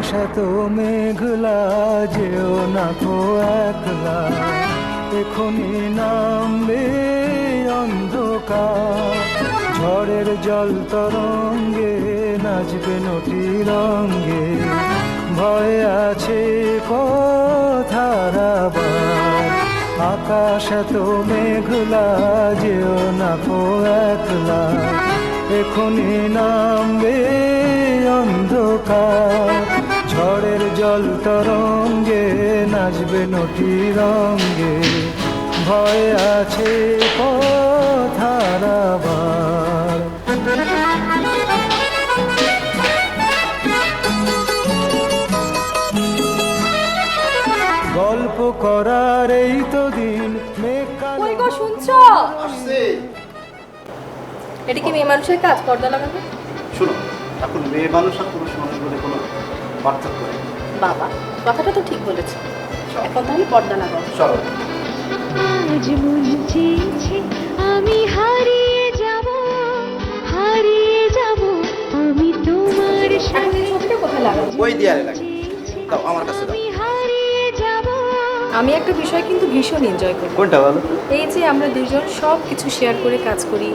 আকাশ এত মেঘলা, যেও না কো একলা, এখনই নামবে অন্ধকার। ঝড়ের জল তরঙ্গে নাচবে নটি রঙ্গে, ভয় আছে কথার আবার। আকাশ এত মেঘলা, যেও না কো একলা, এখনই নামবে অন্ধকার। ঝড়ের জল তরঙ্গে নাচবে নটি রঙ্গে, ভয় আছে পথার আবার। গল্প করার এই তো দিন। কই গো শুনছো? এটা কি মেয়ে মানুষের কাজ পর্দা লাগানো? শুনো, এখন মেয়ে মানুষ আর পুরুষ মানুষ বলে কোনো পার্থক্য নেই। বাবা কথাটা তো ঠিক বলেছে, এখন তাহলে পর্দা লাগাও। চলো। আজ মন চেয়েছে আমি হারিয়ে যাব, আমি তোমার সাথে। ছবিটা কোথায় লাগাও? ওই দেয়ালে লাগে। দাও আমার কাছে দাও। হারিয়ে যাব। আমি একটা বিষয় কিন্তু ভীষণ এনজয় করি। কোনটা বলো? এই যে আমরা দুজন সব কিছু শেয়ার করে কাজ করি,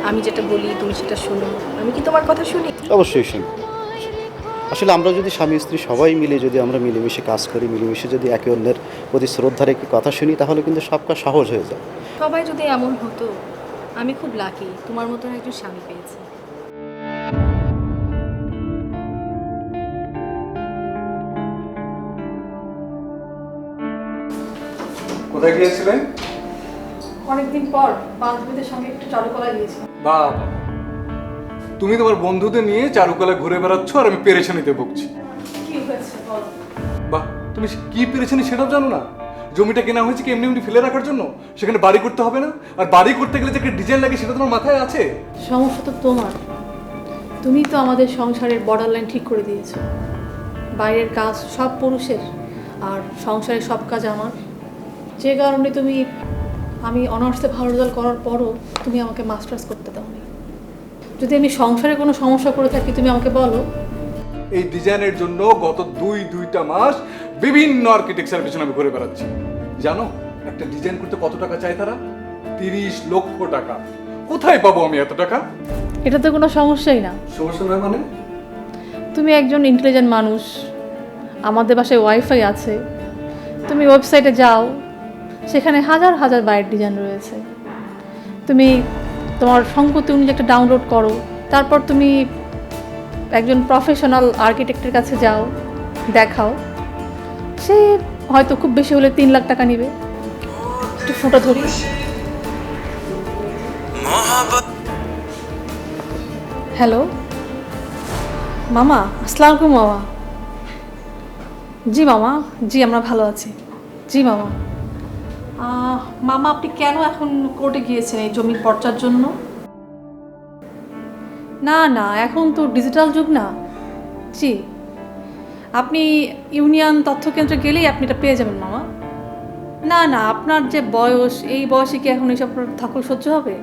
আমি যেটা বলি তুমি সেটা শোনো, আমি কি তোমার কথা শুনি? অবশ্যই শুনি। আসলে আমরা যদি স্বামী স্ত্রী সবাই মিলে যদি আমরা মিলেমিশে কাজ করি, মিলেমিশে যদি একে অন্যের প্রতি শ্রদ্ধা রেখে কথা শুনি, তাহলে কিন্তু সব কাজ সহজ হয়ে যায়। সবাই যদি এমন হতো, আমি খুব লাকি তোমার মতন একজন স্বামী পেয়েছি। কোথায় গিয়েছিলেন? অনেকদিন পর বান্ধবীদের সঙ্গে একটু চারুকলা গিয়েছি। বাবা, তুমি তোমার বন্ধুদের নিয়ে চারুকলা ঘুরে বেড়াচ্ছ আর আমি পেরেশানিতে ভুগছি। কি হয়েছে বল? বাহ, তুমি কি পেরেছানি সেটাও জানো না? জমিটা কেনা হয়েছে কি এমনি এমনি ফেলে রাখার জন্য? সেখানে বাড়ি করতে হবে না? আর বাড়ি করতে গেলে যে একটা ডিজাইন লাগে সেটা তোমার মাথায় আছে? সমস্যা তো তোমার, তুমি তো আমাদের সংসারের বর্ডার লাইন ঠিক করে দিয়েছো। বাইরের কাজ সব পুরুষের আর সংসারের সব কাজ আমার। যে কারণে আমি অনার্সে ভালো রেজাল্ট করার পরও তুমি আমাকে মাস্টার্স করতে দাওনি। যদি আমি সংসারে কোনো সমস্যা করে থাকি তুমি আমাকে বলো। এই ডিজাইনের জন্য গত দুইটা মাস বিভিন্ন আর্কিটেকচারের পিছনে আমি ঘুরে বেড়াচ্ছি। জানো একটা ডিজাইন করতে কত টাকা চায় তারা? 30 লক্ষ টাকা। কোথায় পাবো আমি এত টাকা? এটা তো কোনো সমস্যাই না। সমস্যা নয় মানে? তুমি একজন ইন্টেলিজেন্ট মানুষ, আমাদের বাসায় ওয়াইফাই আছে, তুমি ওয়েবসাইটে যাও, সেখানে হাজার হাজার বাইরের ডিজাইন রয়েছে। তুমি তোমার সম্পত্তি অনুযায়ী একটা ডাউনলোড করো, তারপর তুমি একজন প্রফেশনাল আর্কিটেক্টের কাছে যাও, দেখাও, সে হয়তো খুব বেশি হলে 3 লাখ টাকা নেবে। একটু ফোঁটা ধরি। হ্যালো মামা, আসসালামু আলাইকুম মামা। জি মামা, জি আমরা ভালো আছি। জি মামা। মামা আপনি কেন এখন কোর্টে গিয়েছেন এই জমির পর্চার জন্য? না না, এখন তো ডিজিটাল যুগ না। জি, আপনি ইউনিয়ন তথ্য কেন্দ্রে গেলেই আপনি এটা পেয়ে যাবেন মামা। না না, আপনার যে বয়স, এই বয়সে কি এখন এসব ধকল সহ্য হবে?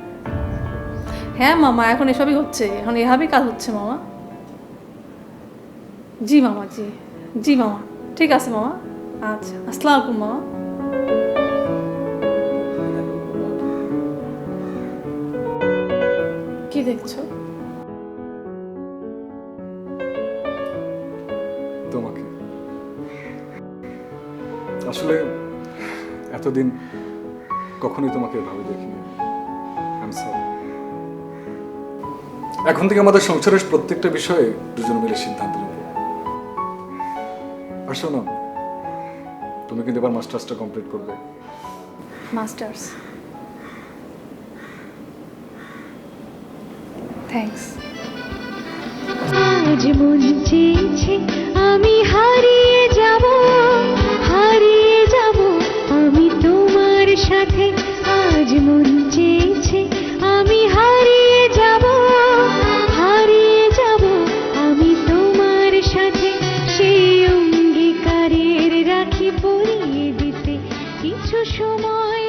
হ্যাঁ মামা, এখন এসবই হচ্ছে, এখন এভাবেই কাজ হচ্ছে মামা। জি মামা, জি জি মামা, ঠিক আছে মামা। আচ্ছা, আসসালামু আলাইকুম মামা। কি দেখছো? তোমাকে। আসলে এতদিন কখনোই তোমাকে এভাবে দেখিনি। I am sorry. এখন থেকে আমাদের সংসারের প্রত্যেকটা বিষয়ে দুজন মিলে সিদ্ধান্ত নেব। আর শোনো, তুমি কিন্তু এবার মাস্টার্সটা কমপ্লিট করবে। মাস্টার্স? থ্যাঙ্কস। আজ মন চেয়েছে আমি হারিয়ে যাব, আমি তোমার সাথে। আজ মন চেয়েছে আমি হারিয়ে যাব, আমি তোমার সাথে। সেই অঙ্গীকারের রাখি পরিয়ে দিতে কিছু সময়